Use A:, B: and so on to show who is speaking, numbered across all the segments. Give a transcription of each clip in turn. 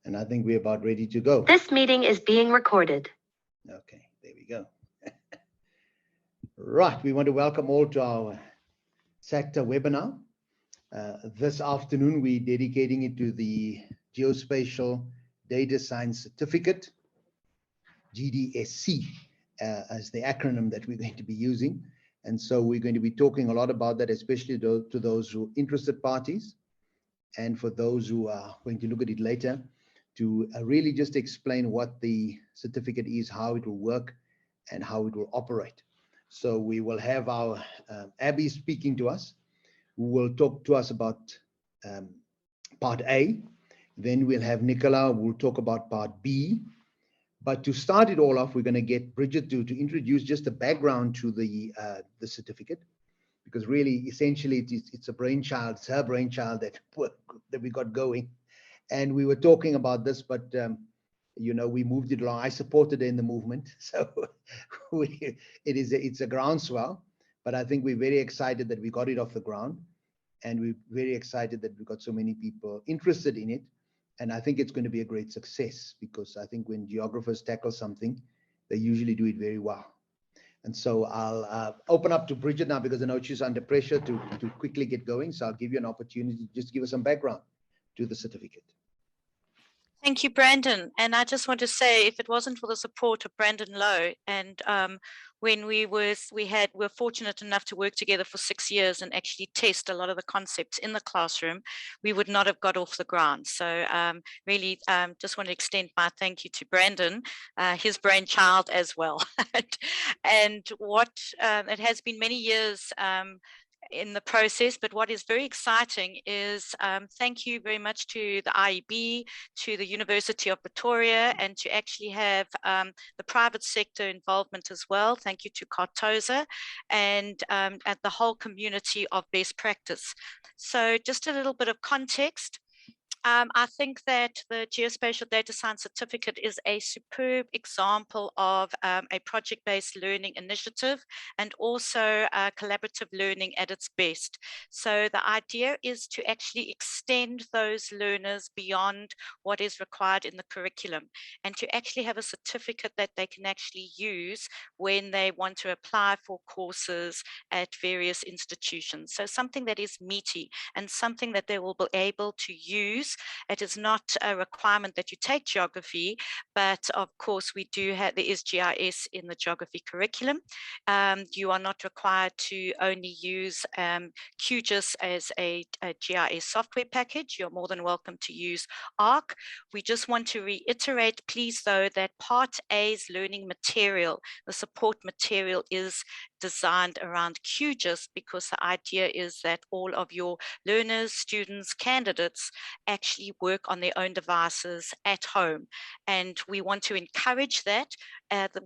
A: And I think we're about ready to go.
B: This meeting is being recorded.
A: Okay, there we go. Right, we want to welcome all to our sector webinar. This afternoon, we're dedicating it to the Geospatial Data Science Certificate, GDSC, as the acronym that we're going to be using. And so we're going to be talking a lot about that, especially to those who are interested parties, and for those who are going to look at it later, to really just explain what the certificate is, how it will work, and how it will operate. So we will have our Abby speaking to us, who will talk to us about part A. Then we'll have Nicola, who will talk about part B. But to start it all off, we're going to get Bridget to introduce just a background to the certificate, because really, essentially, it's a brainchild, it's her brainchild that we got going. And we were talking about this, but you know, we moved it along. I supported it in the movement, so it's a groundswell. But I think we're very excited that we got it off the ground, and we're very excited that we got so many people interested in it. And I think it's going to be a great success, because I think when geographers tackle something, they usually do it very well. And so I'll open up to Bridget now, because I know she's under pressure to quickly get going. So I'll give you an opportunity to just give us some background to the certificate.
C: Thank you, Brandon. And I just want to say, if it wasn't for the support of Brandon Lowe, and when we're fortunate enough to work together for 6 years and actually test a lot of the concepts in the classroom, we would not have got off the ground. So really just want to extend my thank you to Brandon, his brainchild as well. And what it has been many years in the process, but what is very exciting is thank you very much to the IEB, to the University of Pretoria, and to actually have the private sector involvement as well. Thank you to Cartoza and at the whole community of best practice. So just a little bit of context. I think that the Geospatial Data Science Certificate is a superb example of a project-based learning initiative, and also collaborative learning at its best. So the idea is to actually extend those learners beyond what is required in the curriculum, and to actually have a certificate that they can actually use when they want to apply for courses at various institutions. So something that is meaty and something that they will be able to use. It is not a requirement that you take geography, but of course there is GIS in the geography curriculum. You are not required to only use QGIS as a GIS software package. You're more than welcome to use ARC. We just want to reiterate, please, though, that Part A's learning material, the support material, is designed around QGIS, because the idea is that all of your learners, students, candidates actually work on their own devices at home. And we want to encourage that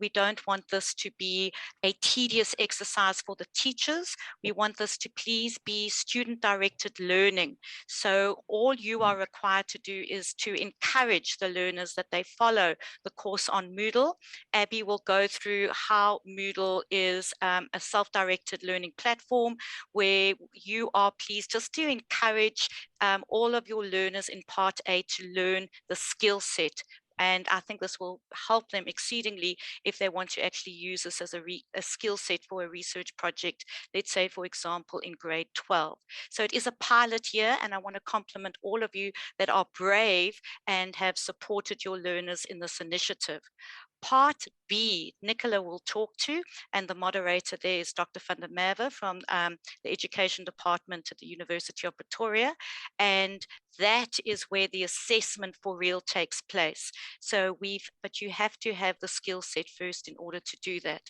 C: we don't want this to be a tedious exercise for the teachers. We want this to please be student-directed learning. So all you are required to do is to encourage the learners that they follow the course on Moodle. Abby will go through how Moodle is a self-directed learning platform, where you are pleased just to encourage all of your learners in Part A to learn the skill set. And I think this will help them exceedingly if they want to actually use this as a skill set for a research project, let's say, for example, in grade 12. So it is a pilot year, and I want to compliment all of you that are brave and have supported your learners in this initiative. Part B, Nicola will talk to, and the moderator there is Dr. van der Merwe from the Education Department at the University of Pretoria, and that is where the assessment for real takes place. So but you have to have the skill set first in order to do that.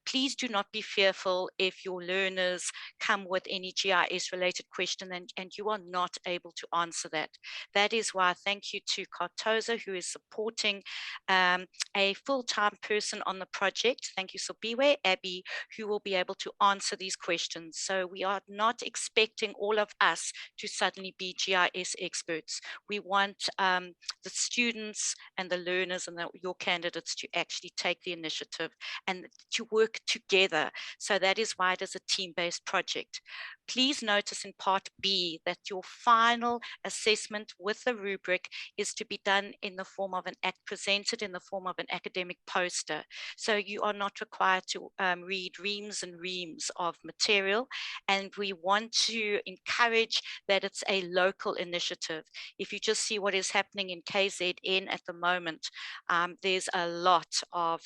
C: Please do not be fearful if your learners come with any GIS related question and you are not able to answer that. That is why thank you to Cartoza, who is supporting a full full-time person on the project, thank you Sopiwe, Abby, who will be able to answer these questions. So we are not expecting all of us to suddenly be GIS experts. We want the students and the learners and your candidates to actually take the initiative and to work together. So that is why it is a team-based project. Please notice in part B that your final assessment with the rubric is to be done in the form of presented in the form of an academic poster. So you are not required to read reams and reams of material, and we want to encourage that it's a local initiative. If you just see what is happening in KZN at the moment, there's a lot of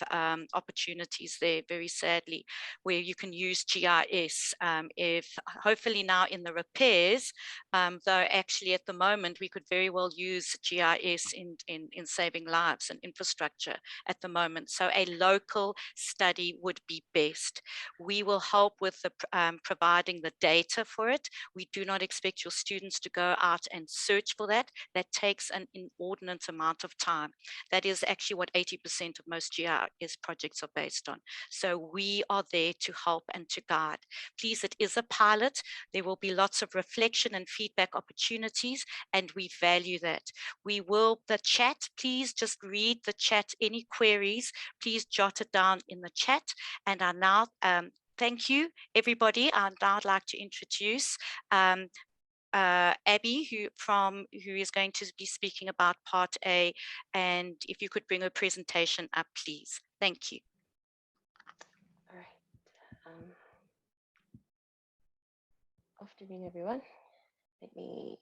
C: opportunities there, very sadly, where you can use GIS. If hopefully now in the repairs, though actually at the moment we could very well use GIS in saving lives and infrastructure at the moment. So a local study would be best. We will help with the providing the data for it. We do not expect your students to go out and search for that. That takes an inordinate amount of time. That is actually what 80% of most GIS projects are based on. So we are there to help and to guide. Please, it is a pilot. There will be lots of reflection and feedback opportunities, and we value that. We will, the chat, please just read the chat. Any queries, please jot it down in the chat. And I now, thank you, everybody. I'd now like to introduce Abby, who is going to be speaking about part A, and if you could bring her presentation up, please. Thank you.
D: All right. Afternoon, everyone. Let me.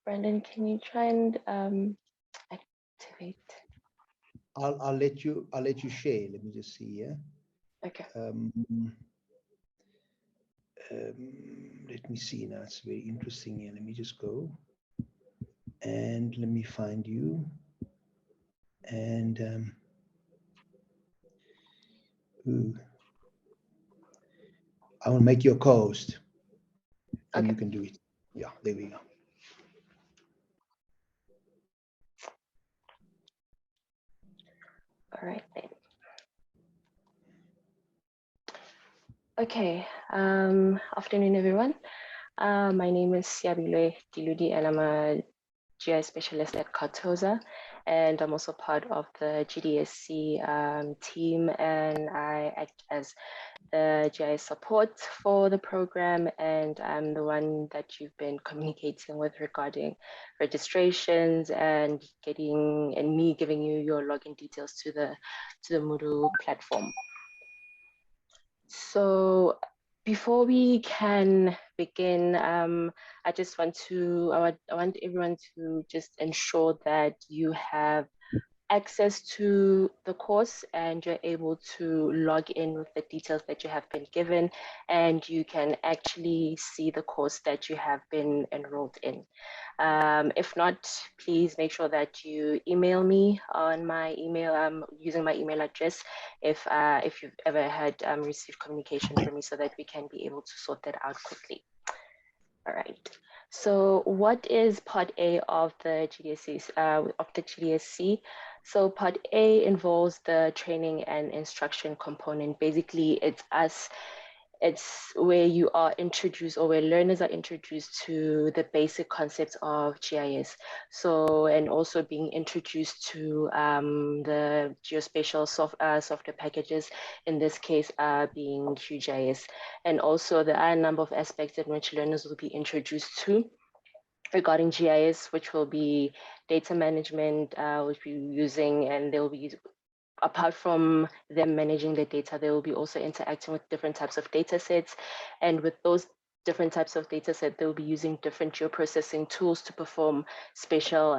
D: Brandon, can you try and activate?
A: I'll let you share. Let me just see here.
D: Okay.
A: Let me see now. It's very interesting here. Let me just go and let me find you. And I will make you a co-host, and you can do it. Yeah, there we go.
D: All right then. Okay. Afternoon, everyone. My name is Siabile Diludi, and I'm a GIS specialist at Cartosa, and I'm also part of the GDSC team, and I act as the GIS support for the program, and I'm the one that you've been communicating with regarding registrations and me giving you your login details to the Moodle platform. So before we can begin, I just want I want everyone to just ensure that you have access to the course and you're able to log in with the details that you have been given, and you can actually see the course that you have been enrolled in. If not, please make sure that you email me on my email, using my email address if you've ever had received communication from me, so that we can be able to sort that out quickly. All right. So what is part A of the GDSC? So part A involves the training and instruction component. Basically, it's where you are introduced, or where learners are introduced to the basic concepts of GIS. So, and also being introduced to the geospatial software packages, in this case being QGIS. And also there are a number of aspects in which learners will be introduced to regarding GIS, which will be data management, which we're using, and they'll be, apart from them managing the data, they will be also interacting with different types of data sets. And with those different types of data set, they'll be using different geoprocessing tools to perform spatial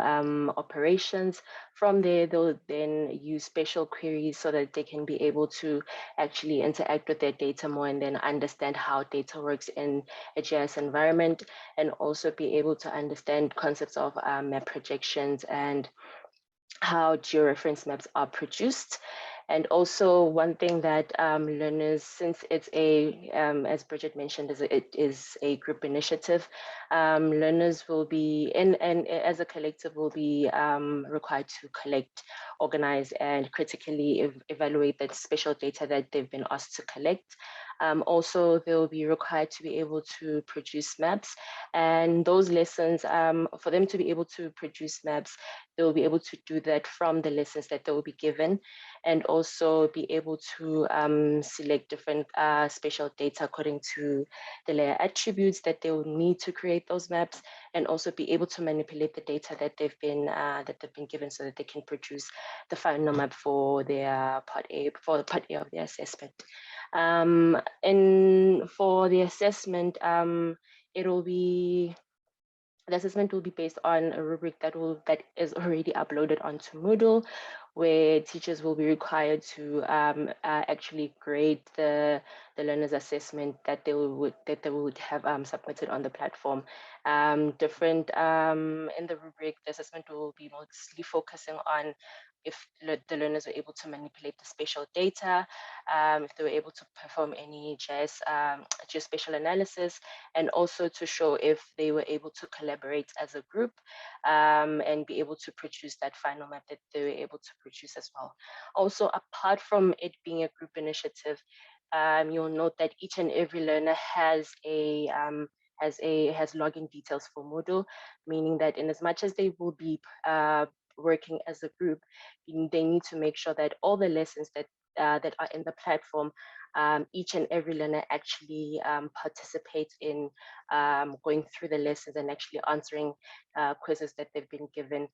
D: operations. From there, they'll then use spatial queries so that they can be able to actually interact with their data more and then understand how data works in a GIS environment, and also be able to understand concepts of map projections and how georeference maps are produced. And also one thing that learners, since it's a, as Bridget mentioned, it is a group initiative, learners will be, and as a collective will be required to collect, organize, and critically evaluate that special data that they've been asked to collect. Also, they'll be required to be able to produce maps, and those lessons, for them to be able to produce maps, they'll be able to do that from the lessons that they will be given, and also be able to select different spatial data according to the layer attributes that they will need to create those maps, and also be able to manipulate the data that they've been given, so that they can produce the final map for their part A, for the part A of their assessment. And for the assessment, the assessment will be based on a rubric that is already uploaded onto Moodle, where teachers will be required to actually grade the learner's assessment that they would have submitted on the platform. Different in the rubric, the assessment will be mostly focusing on if the learners were able to manipulate the spatial data, if they were able to perform any geospatial analysis, and also to show if they were able to collaborate as a group and be able to produce that final map that they were able to produce as well. Also, apart from it being a group initiative, you'll note that each and every learner has login details for Moodle, meaning that in as much as they will be working as a group, they need to make sure that all the lessons that are in the platform, each and every learner actually participates in going through the lessons and actually answering quizzes that they've been given,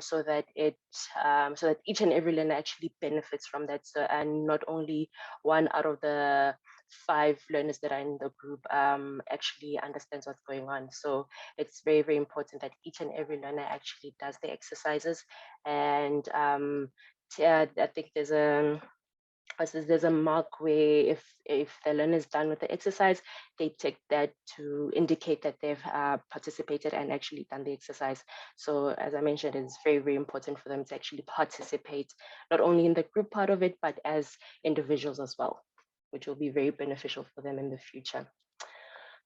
D: so that each and every learner actually benefits from that. So, and not only one out of the 5 learners that are in the group actually understands what's going on. So it's very, very important that each and every learner actually does the exercises. And I think there's a mark where if the learner is done with the exercise, they take that to indicate that they've participated and actually done the exercise. So as I mentioned, it's very, very important for them to actually participate, not only in the group part of it, but as individuals as well, which will be very beneficial for them in the future.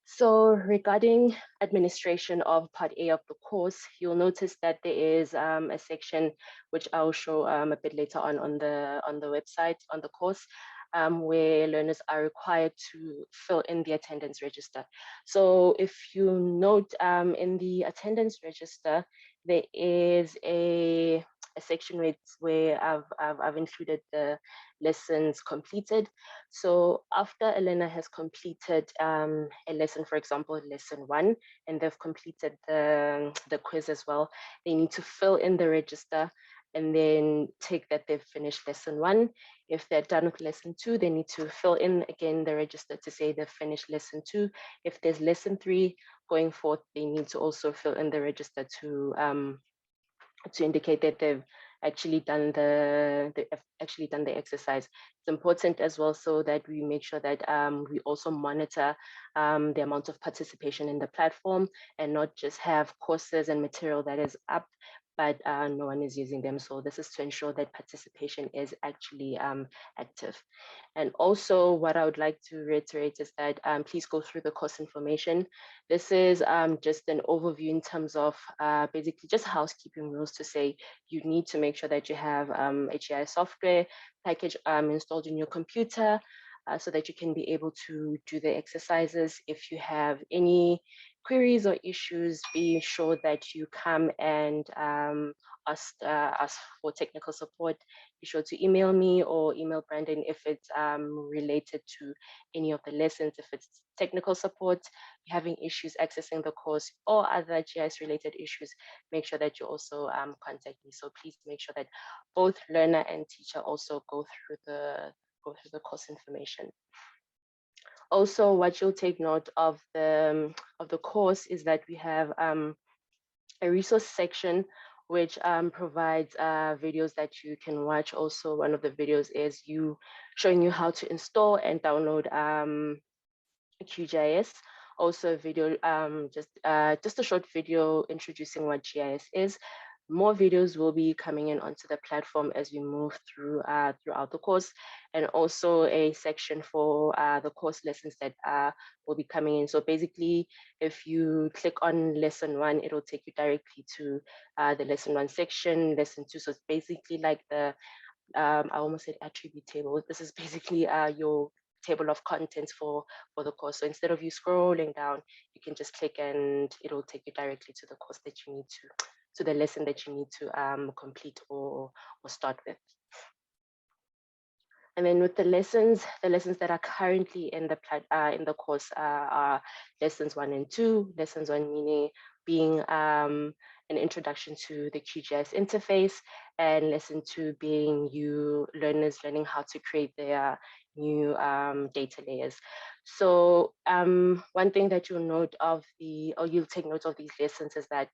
D: So regarding administration of part A of the course, you'll notice that there is a section which I'll show a bit later on the website, on the course, where learners are required to fill in the attendance register. So if you note in the attendance register, there is a section where I've included the lessons completed. So after a learner has completed a lesson, for example, lesson 1, and they've completed the quiz as well, they need to fill in the register and then take that they've finished lesson 1. If they're done with lesson 2, they need to fill in again the register to say they've finished lesson 2. If there's lesson 3 going forth, they need to also fill in the register to indicate that they've actually done the exercise. It's important as well, so that we make sure that we also monitor the amount of participation in the platform, and not just have courses and material that is up, but no one is using them. So this is to ensure that participation is actually active. And also what I would like to reiterate is that please go through the course information. This is just an overview in terms of basically just housekeeping rules to say you need to make sure that you have HEI software package installed in your computer, so that you can be able to do the exercises. If you have any queries or issues, be sure that you come and ask for technical support. Be sure to email me or email Brandon if it's related to any of the lessons. If it's technical support, having issues accessing the course, or other GIS related issues, make sure that you also contact me. So please make sure that both learner and teacher also go through the course information. Also, what you'll take note of the course is that we have a resource section which provides videos that you can watch. Also, one of the videos is showing you how to install and download QGIS. Also a video, just a short video introducing what GIS is. more videos will be coming in onto the platform as we move through throughout the course, and also a section for the course lessons that will be coming in. So basically, if you click on lesson 1, it'll take you directly to the lesson 1 section, lesson 2. So it's basically like the I almost said attribute table. This is basically your table of contents for the course. So instead of you scrolling down, you can just click and it'll take you directly to the course that you need to the lesson that you need to complete or start with. And then with the lessons that are currently in the course are lessons 1 and 2. Lessons 1 meaning being an introduction to the QGIS interface, and lesson 2 being you learners learning how to create their new data layers. So one thing that you'll note you'll take note of these lessons is that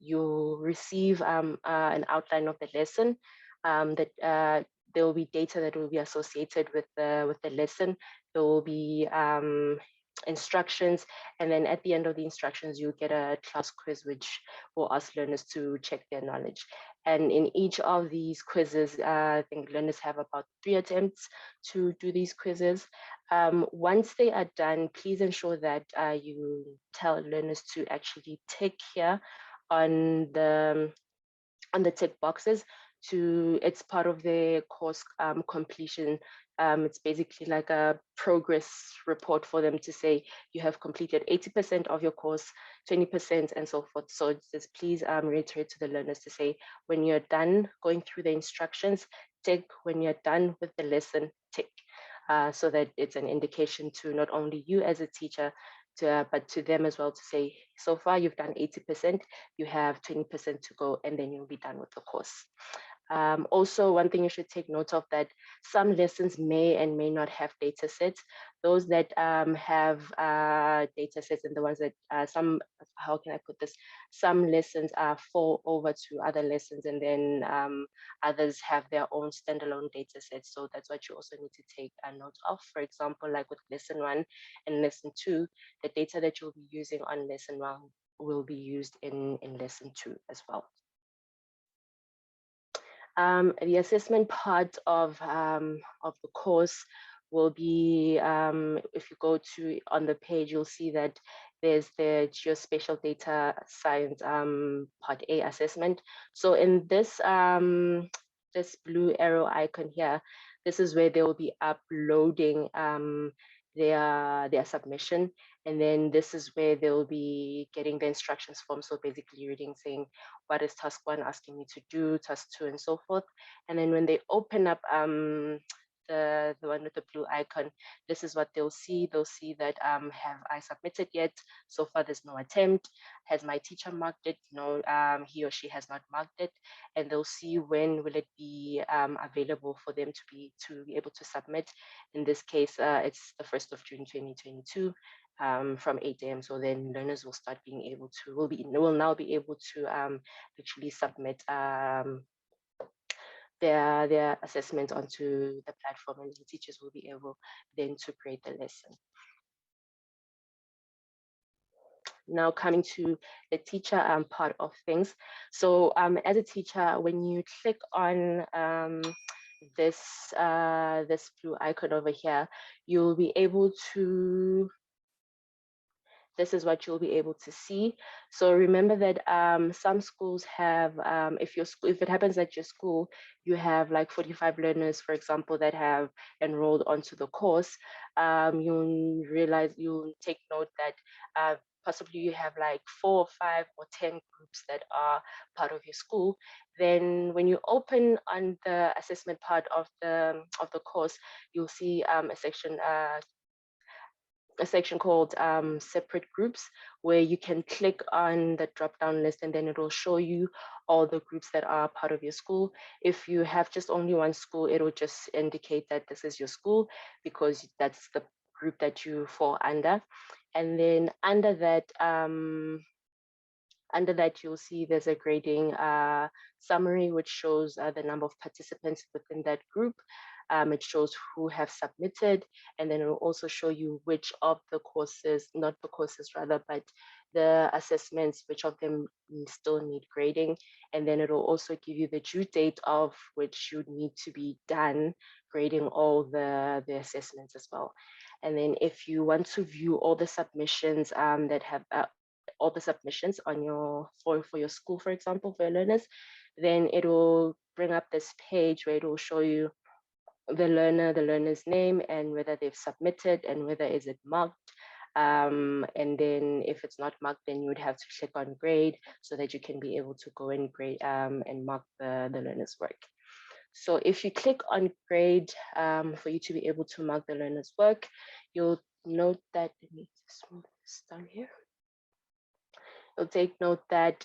D: you'll receive an outline of the lesson that there will be data that will be associated with the lesson. There will be instructions, and then at the end of the instructions, you'll get a class quiz which will ask learners to check their knowledge. And in each of these quizzes, I think learners have about 3 attempts to do these quizzes. Once they are done, please ensure that you tell learners to actually tick here on the tick boxes. It's part of their course completion. It's basically like a progress report for them to say you have completed 80% of your course, 20% and so forth. So just please reiterate to the learners to say when you're done going through the instructions, tick. When you're done with the lesson, tick. So that it's an indication to not only you as a teacher, but to them as well, to say, so far you've done 80%, you have 20% to go, and then you'll be done with the course. Also, one thing you should take note of, that some lessons may and may not have data sets. Those that have data sets, and the ones that how can I put this? Some lessons fall over to other lessons, and then others have their own standalone data sets. So that's what you also need to take a note of. For example, like with lesson 1 and lesson 2, the data that you'll be using on lesson 1 will be used in lesson 2 as well. The assessment part of the course will be, if you go to on the page, you'll see that there's the geospatial data science part A assessment. So in this this blue arrow icon here, this is where they will be uploading their submission, and then this is where they'll be getting the instructions form. So basically reading, saying what is task 1 asking me to do, task 2 and so forth. And then when they open up the one with the blue icon, this is what they'll see. They'll see that have I submitted yet? So far there's no attempt. Has my teacher marked it? No, he or she has not marked it. And they'll see when will it be available for them to be able to submit. In this case, it's the 1st of June 2022 from 8 a.m. So then learners will start being able to, will now be able to actually submit their assessment onto the platform, and the teachers will be able then to create the lesson. Now coming to the teacher part of things. So as a teacher, when you click on this blue icon over here, you'll be able to, this is what you'll be able to see. So remember that some schools have, if it happens at your school, you have like 45 learners, for example, that have enrolled onto the course, you'll take note that possibly you have like 4 or 5 or 10 groups that are part of your school. Then when you open on the assessment part of the course, you'll see a section called separate groups, where you can click on the drop-down list, and then it will show you all the groups that are part of your school. If you have just only one school, it will just indicate that this is your school, because that's the group that you fall under. And then under that, you'll see there's a grading summary, which shows the number of participants within that group. It shows who have submitted, and then it will also show you which of the courses, not the courses rather, but the assessments, which of them still need grading, and then it will also give you the due date of which you need to be done grading all the assessments as well. And then if you want to view all the submissions that have all the submissions on your for your school, for example, for your learners, then it will bring up this page where it will show you the learner's name and whether they've submitted and whether is it marked. And then if it's not marked, then you would have to click on grade so that you can be able to go and grade and mark the learner's work. So if you click on grade for you to be able to mark the learner's work, you'll note that, let me just move this down here. You'll take note that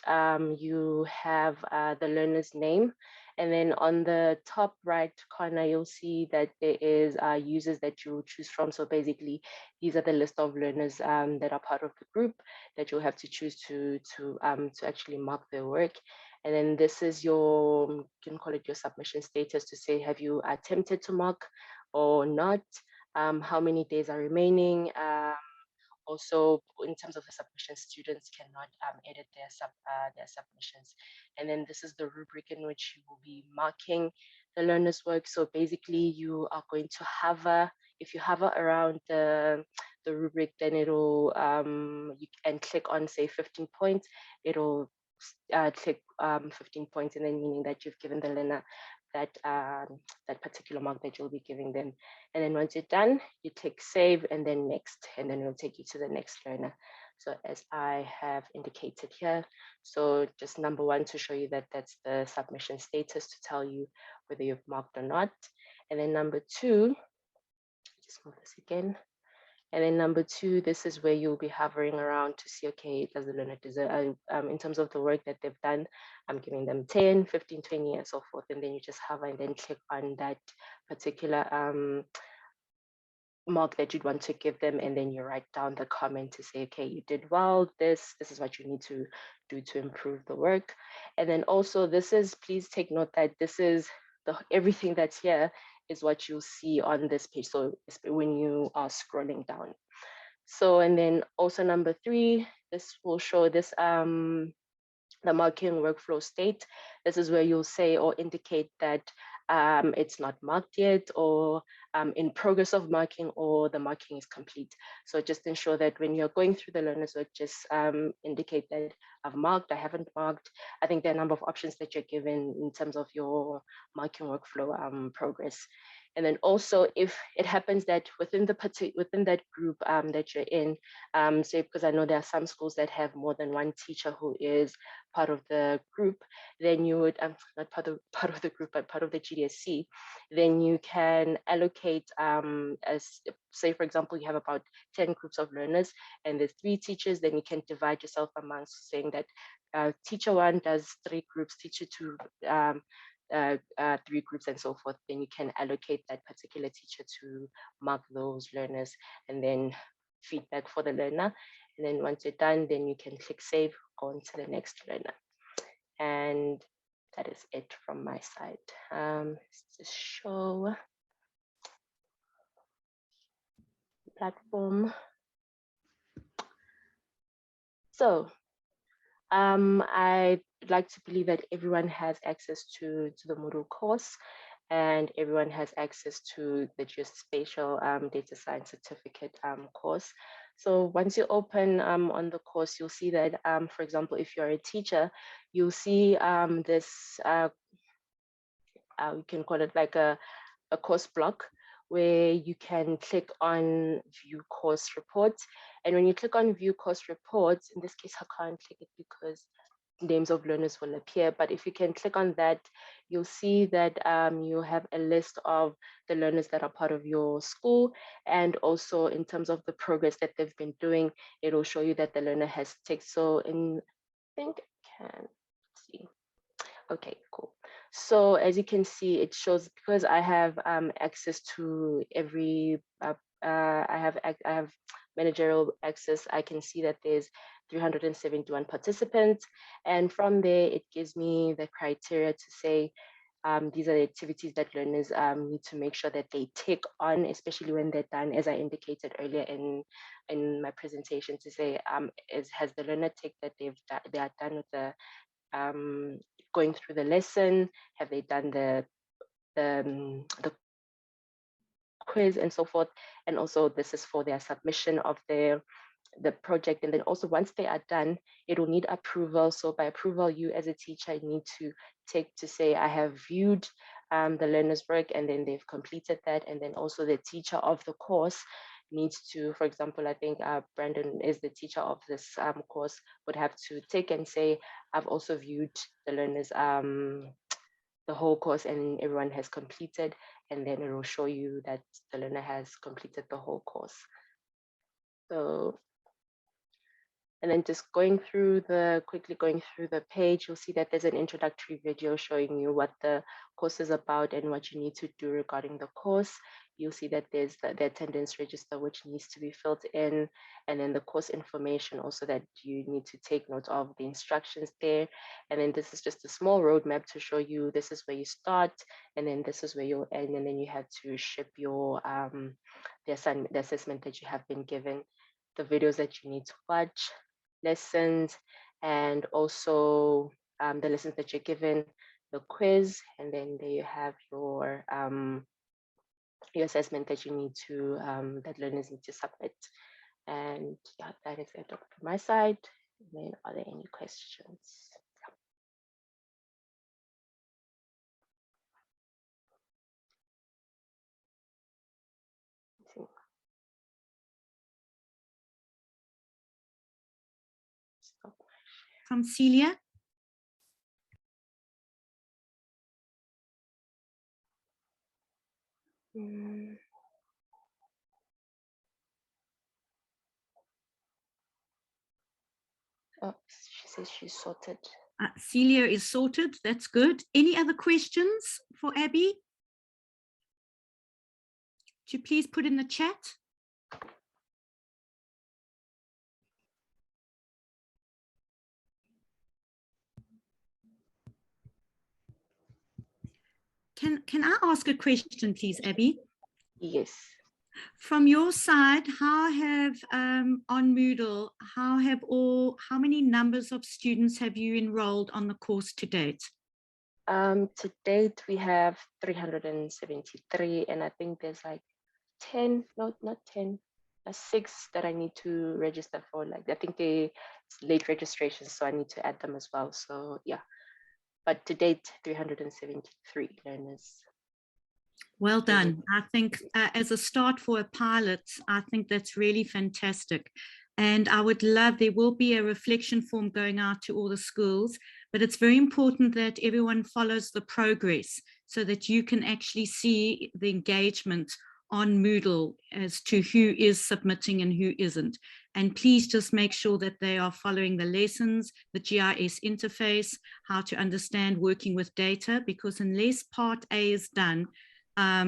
D: you have the learner's name, and then on the top right corner, you'll see that there is users that you choose from. So basically, these are the list of learners that are part of the group that you'll have to choose to actually mark their work. And then this is your, you can call it your submission status to say, have you attempted to mark or not? How many days are remaining? Also, in terms of the submissions, students cannot edit their submissions. And then this is the rubric in which you will be marking the learner's work. So basically, you are going to hover. If you hover around the rubric, then it'll you can click on, say, 15 points. It'll click 15 points, and then meaning that you've given the learner that particular mark that you'll be giving them. And then once you're done, you click save and then next, and then it'll take you to the next learner. So as I have indicated here, so just number one to show you that that's the submission status to tell you whether you've marked or not. And then number two, just move this again. And then number two, this is where you'll be hovering around to see, okay, does the learner deserve, in terms of the work that they've done, I'm giving them 10, 15, 20, and so forth. And then you just hover and then click on that particular mark that you'd want to give them. And then you write down the comment to say, okay, you did well, this is what you need to do to improve the work. And then also please take note that this is everything that's here is what you'll see on this page. So when you are scrolling down. So, and then also number three, this will show this, the marking workflow state. This is where you'll say or indicate that it's not marked yet, or in progress of marking, or the marking is complete. So just ensure that when you're going through the learner's work, just indicate that I've marked, I haven't marked. I think there are a number of options that you're given in terms of your marking workflow progress. And then also, if it happens that within that group that you're in, say, because I know there are some schools that have more than one teacher who is part of the group, then you would, not part of the group, but part of the GDSC, then you can allocate, as say, for example, you have about 10 groups of learners and there's 3 teachers, then you can divide yourself amongst, saying that teacher 1 does 3 groups, teacher 2 3 groups, and so forth. Then you can allocate that particular teacher to mark those learners and then feedback for the learner. And then once you're done, then you can click save, go on to the next learner. And that is it from my side. Let's just show the platform. So I'd like to believe that everyone has access to the Moodle course, and everyone has access to the Geospatial Data Science Certificate course. So once you open on the course, you'll see that, for example, if you're a teacher, you'll see this, we can call it like a course block, where you can click on view course reports. And when you click on view course reports, in this case, I can't click it because names of learners will appear, but if you can click on that, you'll see that you have a list of the learners that are part of your school, and also in terms of the progress that they've been doing, it will show you that the learner has ticked. So I think I can see. Okay, cool. So as you can see, it shows, because I have access to every, I have managerial access, I can see that there's 371 participants. And from there, it gives me the criteria to say, these are the activities that learners need to make sure that they tick on, especially when they're done, as I indicated earlier in my presentation, to say, has the learner ticked that they are done with the going through the lesson? Have they done the quiz and so forth? And also this is for their submission of the project. And then also once they are done, it will need approval. So by approval, you as a teacher need to take to say, I have viewed the learner's work, and then they've completed that. And then also the teacher of the course needs to, for example, I think Brandon is the teacher of this course, would have to take and say, I've also viewed the learner's the whole course and everyone has completed, and then it will show you that the learner has completed the whole course. So, and then just quickly going through the page, you'll see that there's an introductory video showing you what the course is about and what you need to do regarding the course. You'll see that there's the attendance register, which needs to be filled in, and then the course information also that you need to take note of, the instructions there. And then this is just a small roadmap to show you this is where you start, and then this is where you'll end, and then you have to ship your the assessment that you have been given, the videos that you need to watch, lessons, and also the lessons that you're given, the quiz, and then there you have your assessment that you need to that learners need to submit. And yeah, that is it from my side. And then are there any questions?
E: From Celia.
D: Oh, she says she's sorted.
E: Celia is sorted. That's good. Any other questions for Abby? Could you please put in the chat? Can I ask a question, please, Abby?
D: Yes.
E: From your side, how have on Moodle, how many numbers of students have you enrolled on the course to date?
D: To date, we have 373, and I think there's like 10, no, not 10, 6 that I need to register for. Like, I think it's late registration, so I need to add them as well. So yeah, but to date, 373 learners.
E: Well done. I think as a start for a pilot, I think that's really fantastic. And I would love, there will be a reflection form going out to all the schools, but it's very important that everyone follows the progress so that you can actually see the engagement on Moodle as to who is submitting and who isn't. And please just make sure that they are following the lessons, the GIS interface, how to understand working with data, because unless part A is done,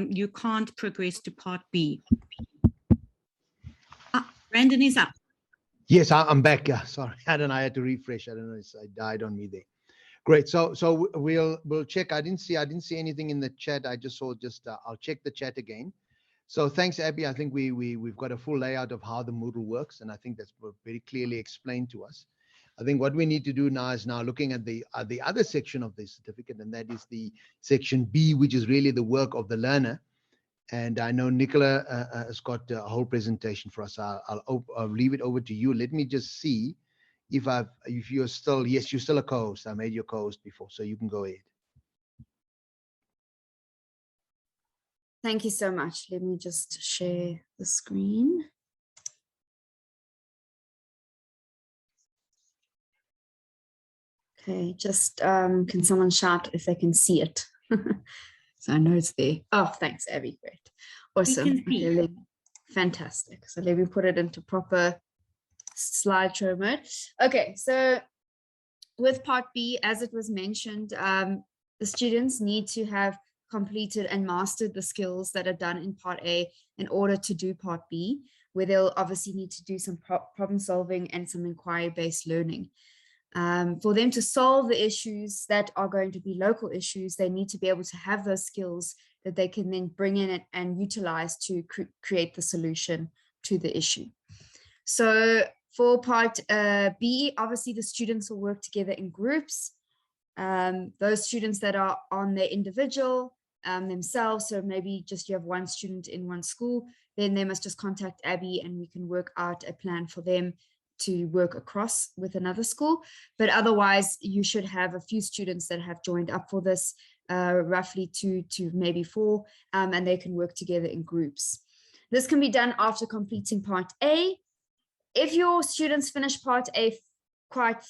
E: you can't progress to part B. Brandon is up.
A: Yes, I'm back. Yeah, sorry, I had to refresh. I don't know, it died on me there. Great. So we'll check. I didn't see anything in the chat. I just saw I'll check the chat again. So thanks, Abby. I think we've got a full layout of how the Moodle works, and I think that's very clearly explained to us. I think what we need to do now is looking at the other section of the certificate, and that is the section B, which is really the work of the learner. And I know Nicola has got a whole presentation for us. I'll leave it over to you. Let me just see if you're still, yes, you're still a co-host. I made your co-host before, so you can go ahead.
F: Thank you so much. Let me just share the screen. Okay, just can someone shout if they can see it? So I know it's there. Oh, thanks, Abby. Great. Awesome. Okay, fantastic. So let me put it into proper slideshow mode. Okay, so with part B, as it was mentioned, the students need to have completed and mastered the skills that are done in part A in order to do part B, where they'll obviously need to do some problem solving and some inquiry-based learning. For them to solve the issues that are going to be local issues, they need to be able to have those skills that they can then bring in and utilize to create the solution to the issue. So for part B, obviously the students will work together in groups. Those students that are on their individual themselves, so maybe just you have one student in one school, then they must just contact Abby and we can work out a plan for them to work across with another school. But otherwise, you should have a few students that have joined up for this, roughly 2 to maybe 4, and they can work together in groups. This can be done after completing part A. If your students finish part A quite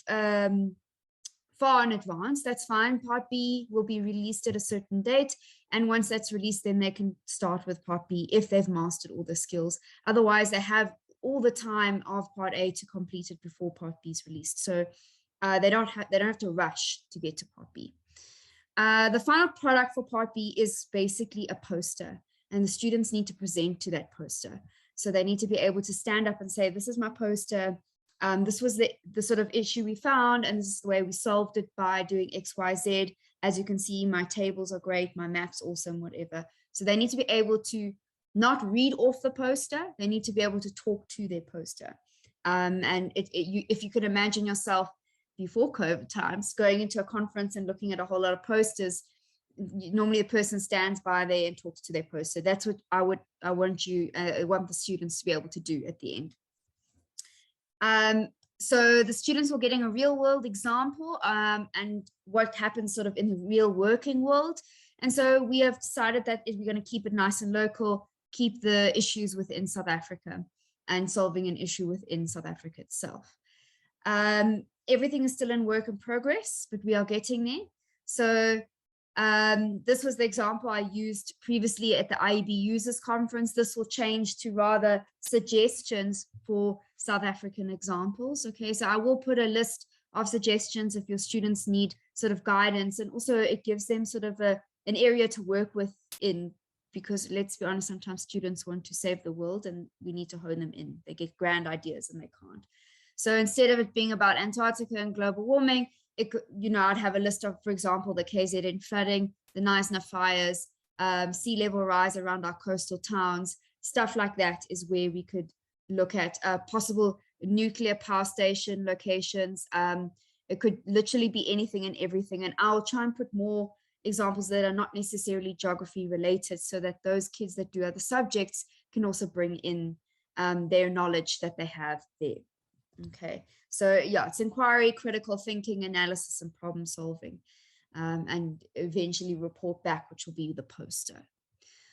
F: far in advance, that's fine. Part B will be released at a certain date. And once that's released, then they can start with part B if they've mastered all the skills. Otherwise, they have all the time of part A to complete it before part B is released. So they don't have to rush to get to part B. The final product for part B is basically a poster, and the students need to present to that poster. So they need to be able to stand up and say, this is my poster. This was the sort of issue we found, and this is the way we solved it by doing X, Y, Z. As you can see, my tables are great, my math's awesome, whatever. So they need to be able to not read off the poster, they need to be able to talk to their poster. And if you could imagine yourself before COVID times, going into a conference and looking at a whole lot of posters, normally a person stands by there and talks to their poster. That's what I want the students to be able to do at the end. So the students were getting a real world example and what happens sort of in the real working world. And so we have decided that if we're going to keep it nice and local, keep the issues within South Africa and solving an issue within South Africa itself. Everything is still in work in progress, but we are getting there. So this was the example I used previously at the IEB Users Conference. This will change to rather suggestions for South African examples. Okay, so I will put a list of suggestions if your students need sort of guidance, and also it gives them sort of an area to work within, because let's be honest, sometimes students want to save the world and we need to hone them in. They get grand ideas and they can't. So instead of it being about Antarctica and global warming, it could, I'd have a list of, for example, the KZN flooding, the Knysna fires, sea level rise around our coastal towns, stuff like that is where we could look at possible nuclear power station locations. It could literally be anything and everything. And I'll try and put more examples that are not necessarily geography related, so that those kids that do other subjects can also bring in their knowledge that they have there. Okay, so yeah, it's inquiry, critical thinking, analysis, and problem solving, and eventually report back, which will be the poster.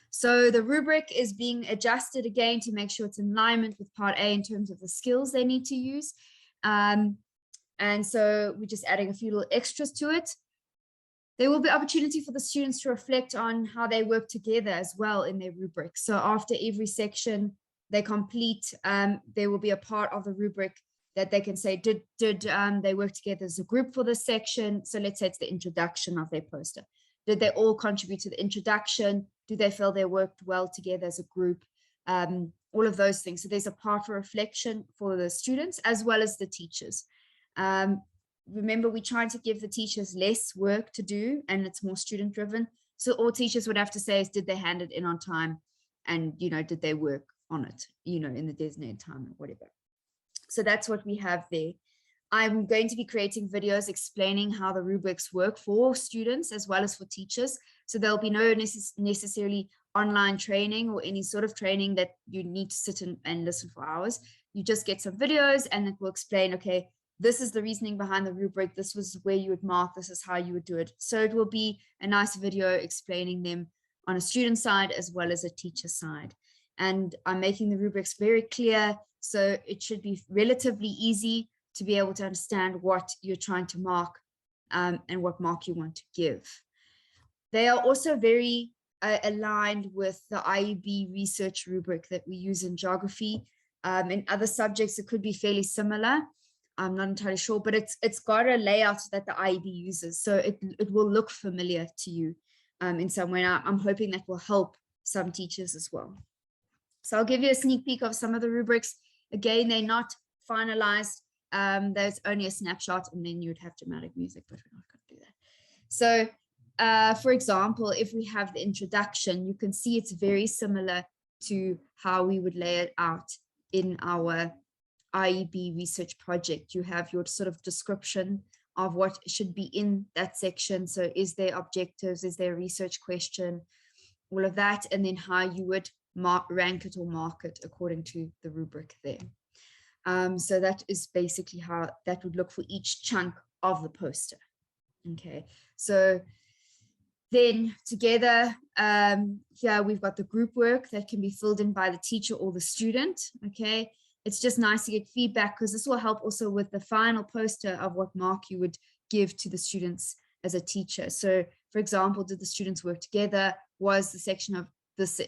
F: So the rubric is being adjusted again to make sure it's in alignment with part A in terms of the skills they need to use. And so we're just adding a few little extras to it. There will be opportunity for the students to reflect on how they work together as well in their rubric. So after every section they complete, there will be a part of the rubric that they can say, did they work together as a group for this section? So let's say it's the introduction of their poster. Did they all contribute to the introduction? Do they feel they worked well together as a group? All of those things. So there's a part for reflection for the students as well as the teachers. Remember, we're trying to give the teachers less work to do, and it's more student driven. So all teachers would have to say is, did they hand it in on time? And, did they work on it, in the designated time or whatever. So that's what we have there. I'm going to be creating videos explaining how the rubrics work for students as well as for teachers. So there'll be no necessarily online training or any sort of training that you need to sit and listen for hours. You just get some videos and it will explain, okay, this is the reasoning behind the rubric. This was where you would mark. This is how you would do it. So it will be a nice video explaining them on a student side as well as a teacher side. And I'm making the rubrics very clear. So it should be relatively easy to be able to understand what you're trying to mark and what mark you want to give. They are also very aligned with the IEB research rubric that we use in geography. In other subjects, it could be fairly similar. I'm not entirely sure, but it's got a layout that the IEB uses. So it will look familiar to you in some way. Now, I'm hoping that will help some teachers as well. So I'll give you a sneak peek of some of the rubrics. Again, they're not finalized. there's only a snapshot, and then you'd have dramatic music, but we're not going to do that. So for example, if we have the introduction, you can see it's very similar to how we would lay it out in our IEB research project. You have your sort of description of what should be in that section. So is there objectives, is there a research question, all of that, and then how you would rank it or mark it according to the rubric there. So that is basically how that would look for each chunk of the poster. Okay, so then together, here we've got the group work that can be filled in by the teacher or the student. Okay, it's just nice to get feedback, because this will help also with the final poster of what mark you would give to the students as a teacher. So for example, did the students work together? Was the section of this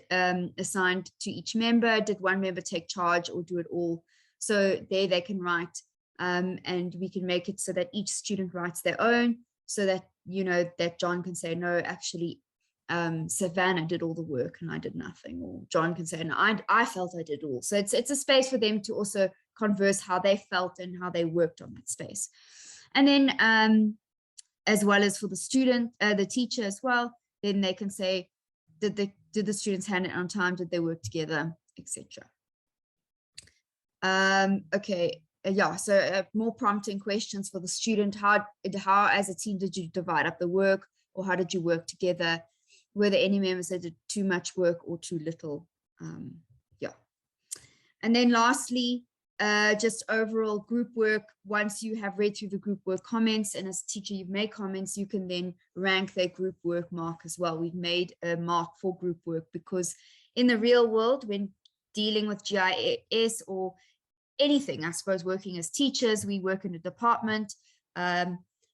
F: assigned to each member? Did one member take charge or do it all? So there they can write, and we can make it so that each student writes their own, so that, you know, that John can say, no, actually, Savannah did all the work and I did nothing. Or John can say, no, I felt I did all. So it's a space for them to also converse how they felt and how they worked on that space. And then as well as for the student, the teacher as well, then they can say, did the students hand it on time? Did they work together, etc. Okay, yeah, so more prompting questions for the student. How as a team did you divide up the work, or how did you work together? Were there any members that did too much work or too little? Yeah. And then lastly, just overall group work. Once you have read through the group work comments, and as a teacher you've made comments, you can then rank their group work mark as well. We've made a mark for group work because in the real world, when dealing with GIS or anything, I suppose, working as teachers, we work in a department,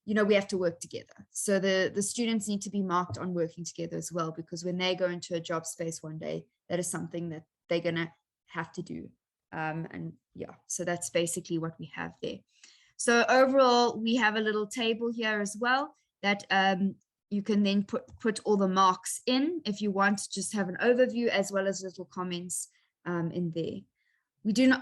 F: you know, we have to work together. So the students need to be marked on working together as well, because when they go into a job space one day, that is something that they're going to have to do. And yeah, so that's basically what we have there. So overall, we have a little table here as well that you can then put all the marks in if you want to just have an overview, as well as little comments in there.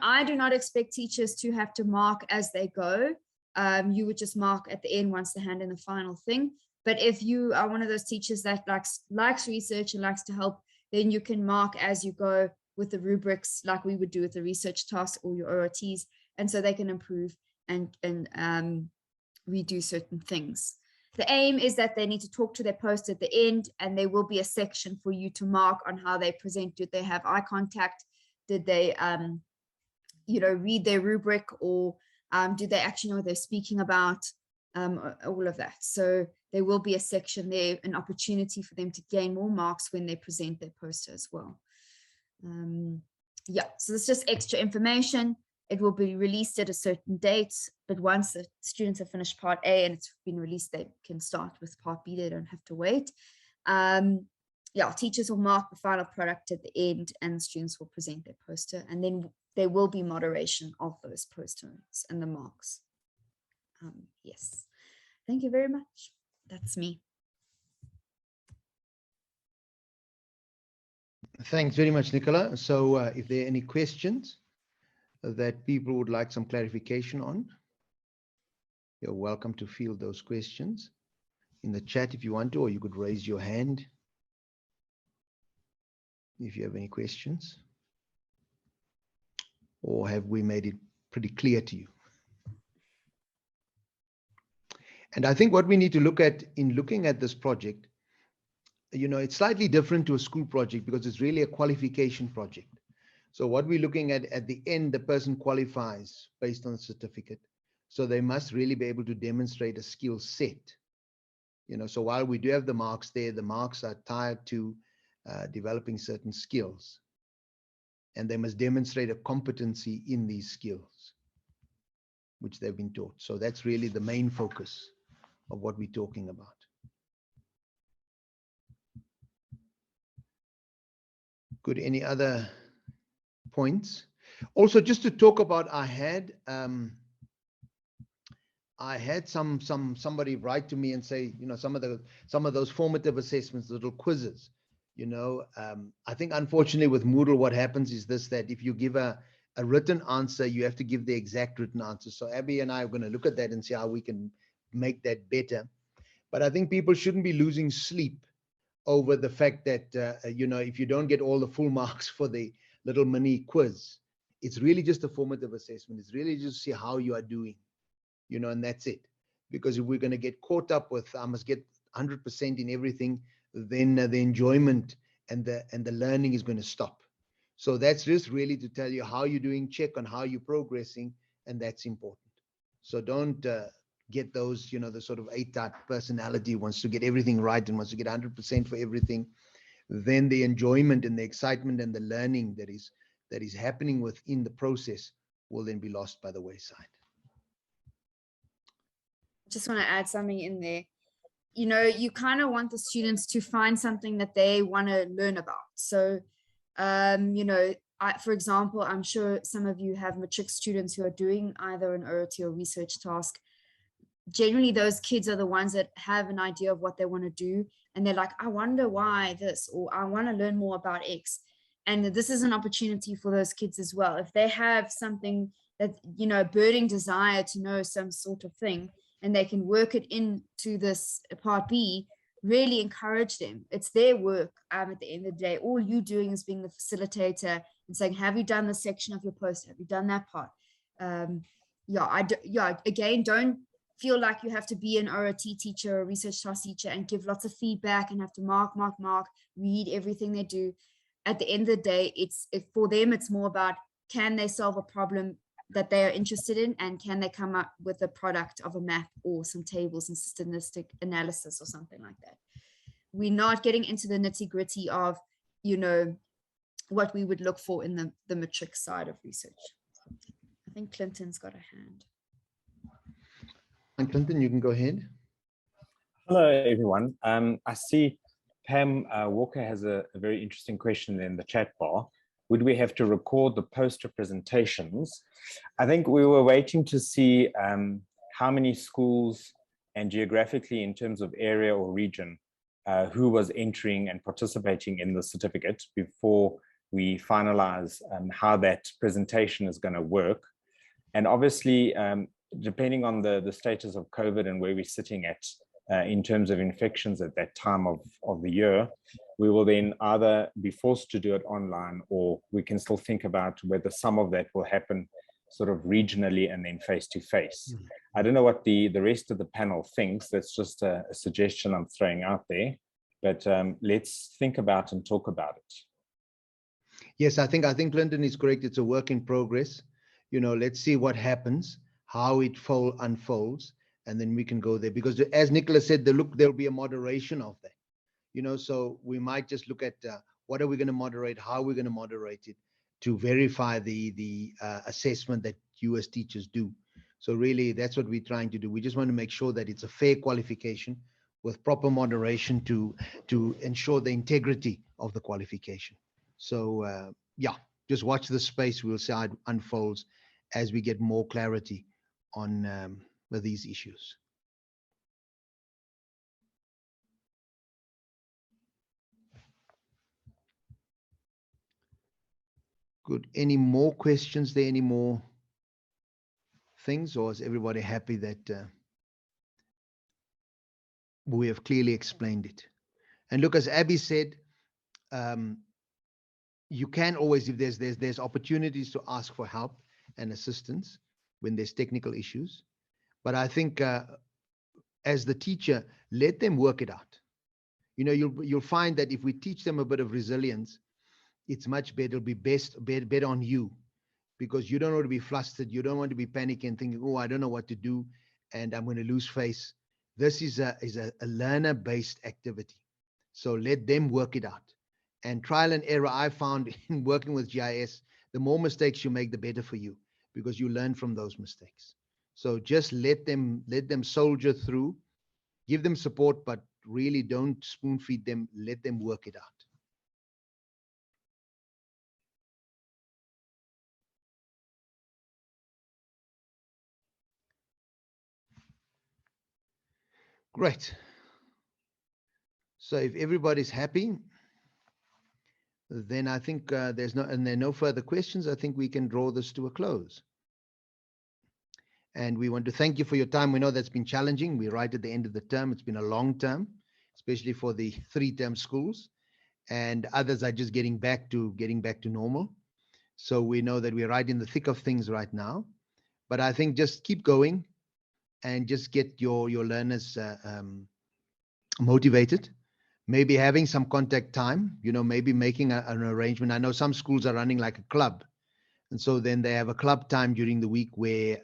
F: I do not expect teachers to have to mark as they go. You would just mark at the end once they hand in the final thing. But if you are one of those teachers that likes research and likes to help, then you can mark as you go with the rubrics, like we would do with the research task or your ORTs, and so they can improve and redo certain things. The aim is that they need to talk to their post at the end, and there will be a section for you to mark on how they present. Did they have eye contact? Did they you know, read their rubric, or do they actually know what they're speaking about? All of that. So there will be a section there, an opportunity for them to gain more marks when they present their poster as well. Yeah, so it's just extra information. It will be released at a certain date, but once the students have finished part A and it's been released, they can start with part B. They don't have to wait. Yeah, teachers will mark the final product at the end, and the students will present their poster, and then there will be moderation of those posters and the marks. Yes, thank you very much. That's me.
A: Thanks very much, Nicola. So if there are any questions that people would like some clarification on, you're welcome to field those questions in the chat if you want to, or you could raise your hand if you have any questions. Or have we made it pretty clear to you? And I think what we need to look at in looking at this project, you know, it's slightly different to a school project because it's really a qualification project. So what we're looking at the end, the person qualifies based on a certificate. So they must really be able to demonstrate a skill set. You know, so while we do have the marks there, the marks are tied to developing certain skills. And they must demonstrate a competency in these skills, which they've been taught. So that's really the main focus of what we're talking about. Good. Any other points? Also, just to talk about, I had somebody write to me and say, you know, some of those formative assessments, little quizzes. You know, I think unfortunately with Moodle, what happens is this, that if you give a a written answer, you have to give the exact written answer. So Abby and I are going to look at that and see how we can make that better. But I think people shouldn't be losing sleep over the fact that, you know, if you don't get all the full marks for the little mini quiz, it's really just a formative assessment. It's really just to see how you are doing, you know, and that's it. Because if we're going to get caught up with, I must get 100% in everything, then the enjoyment and the learning is going to stop. So that's just really to tell you how you're doing, check on how you're progressing, and that's important. So don't get those, you know, the sort of A-type personality wants to get everything right and wants to get 100% for everything. Then the enjoyment and the excitement and the learning that is happening within the process will then be lost by the wayside.
F: Just want to add something in there. You know, you kind of want the students to find something that they want to learn about. So, you know, for example, I'm sure some of you have matric students who are doing either an ORT or research task. Generally, those kids are the ones that have an idea of what they want to do. And they're like, I wonder why this, or I want to learn more about X. And this is an opportunity for those kids as well. If they have something that, you know, a burning desire to know some sort of thing, and they can work it into this part B, really encourage them. It's their work at the end of the day. All you doing is being the facilitator and saying, have you done this section of your post? Have you done that part? Again, don't feel like you have to be an ORT teacher or a research task teacher and give lots of feedback and have to mark, read everything they do. At the end of the day, for them, it's more about, can they solve a problem that they are interested in, and can they come up with a product of a map or some tables and statistic analysis or something like that. We're not getting into the nitty-gritty of, you know, what we would look for in the matric side of research. I think Clinton's got a hand.
A: And Clinton, you can go ahead.
G: Hello, everyone. I see Pam Walker has a very interesting question in the chat bar. Would we have to record the poster presentations? I think we were waiting to see how many schools and geographically in terms of area or region who was entering and participating in the certificate before we finalize how that presentation is going to work. And obviously, depending on the status of COVID and where we're sitting at in terms of infections at that time of the year, we will then either be forced to do it online, or we can still think about whether some of that will happen sort of regionally and then face-to-face. I don't know what the rest of the panel thinks. That's just a suggestion I'm throwing out there, but let's think about and talk about it.
A: Yes, I think Clinton is correct. It's a work in progress. You know, let's see what happens, how it unfolds, and then we can go there. Because as Nicholas said, there'll be a moderation of that. You know, so we might just look at what are we going to moderate, how are we going to moderate it to verify the assessment that you as teachers do. So really, that's what we're trying to do. We just want to make sure that it's a fair qualification with proper moderation to ensure the integrity of the qualification. So yeah, just watch the space. We'll see how it unfolds as we get more clarity on these issues. Good. Any more questions there? Any more things, or is everybody happy that we have clearly explained it? And look, as Abby said, you can always, if there's opportunities to ask for help and assistance when there's technical issues. But I think as the teacher, let them work it out. You know, you'll find that if we teach them a bit of resilience, it's much better. It'll be better on you, because you don't want to be flustered. You don't want to be panicking, thinking, oh, I don't know what to do, and I'm going to lose face. This is a learner-based activity. So let them work it out. And trial and error, I found in working with GIS, the more mistakes you make, the better for you, because you learn from those mistakes. So just let them soldier through, give them support, but really don't spoon feed them. Let them work it out. Great. So if everybody's happy, then I think there are no further questions. I think we can draw this to a close. And we want to thank you for your time. We know that's been challenging. We're right at the end of the term. It's been a long term, especially for the 3-term schools, and others are just getting back to normal. So we know that we're right in the thick of things right now. But I think just keep going and just get your learners motivated. Maybe having some contact time, maybe making an arrangement. I know some schools are running like a club. And so then they have a club time during the week where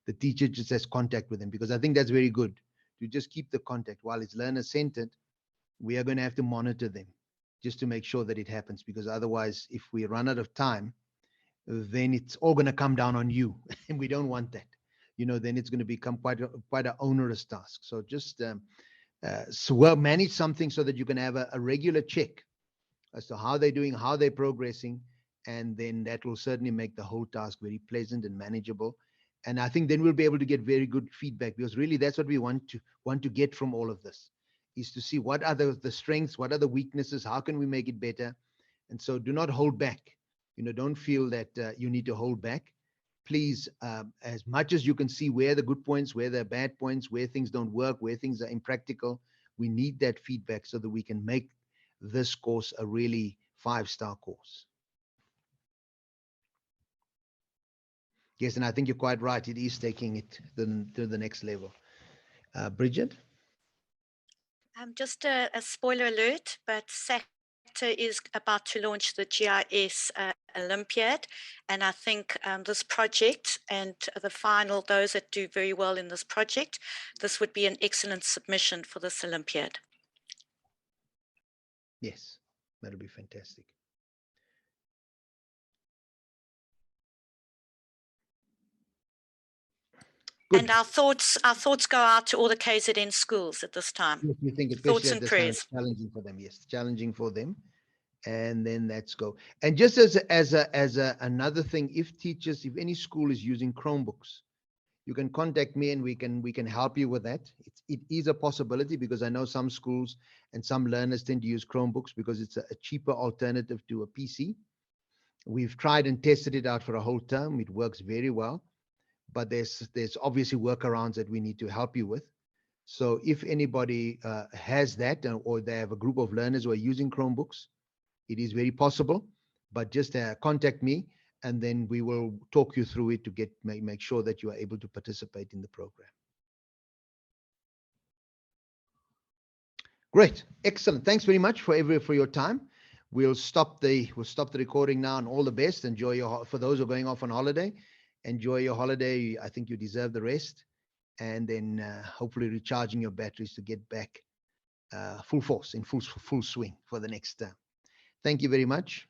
A: the teacher just has contact with them, because I think that's very good to just keep the contact. While it's learner-centered, we are going to have to monitor them just to make sure that it happens, because otherwise, if we run out of time, then it's all going to come down on you, and we don't want that. Then it's going to become quite an onerous task. So just manage something so that you can have a regular check as to how they're doing, how they're progressing, and then that will certainly make the whole task very pleasant and manageable. And I think then we'll be able to get very good feedback, because really that's what we want to get from all of this, is to see what are the strengths, what are the weaknesses, how can we make it better. And so do not hold back. Don't feel that you need to hold back. Please, as much as you can see where the good points, where the bad points, where things don't work, where things are impractical, we need that feedback so that we can make this course a really 5-star course. Yes, and I think you're quite right. It is taking it to the next level. Bridget?
C: Just a spoiler alert, but SACTA is about to launch the GIS Olympiad. And I think this project and those that do very well in this project, this would be an excellent submission for this Olympiad.
A: Yes, that'll be fantastic. Good.
C: And our thoughts go out to all the KZN schools at this time.
A: Yes, we think
C: thoughts
A: especially
C: and
A: at this
C: prayers.
A: time, challenging for them. Yes, challenging for them. And then let's go. And just as another thing, if any school is using Chromebooks, you can contact me and we can help you with that. It is a possibility, because I know some schools and some learners tend to use Chromebooks because it's a cheaper alternative to a PC. We've tried and tested it out for a whole term. It works very well, but there's obviously workarounds that we need to help you with. So if anybody has that, or they have a group of learners who are using Chromebooks, it is very possible, but just contact me, and then we will talk you through it to make sure that you are able to participate in the program. Great, excellent. Thanks very much for your time. We'll stop the recording now, and all the best. Enjoy for those who are going off on holiday. Enjoy your holiday. I think you deserve the rest, and then hopefully recharging your batteries to get back full force, in full swing for the next term. Thank you very much.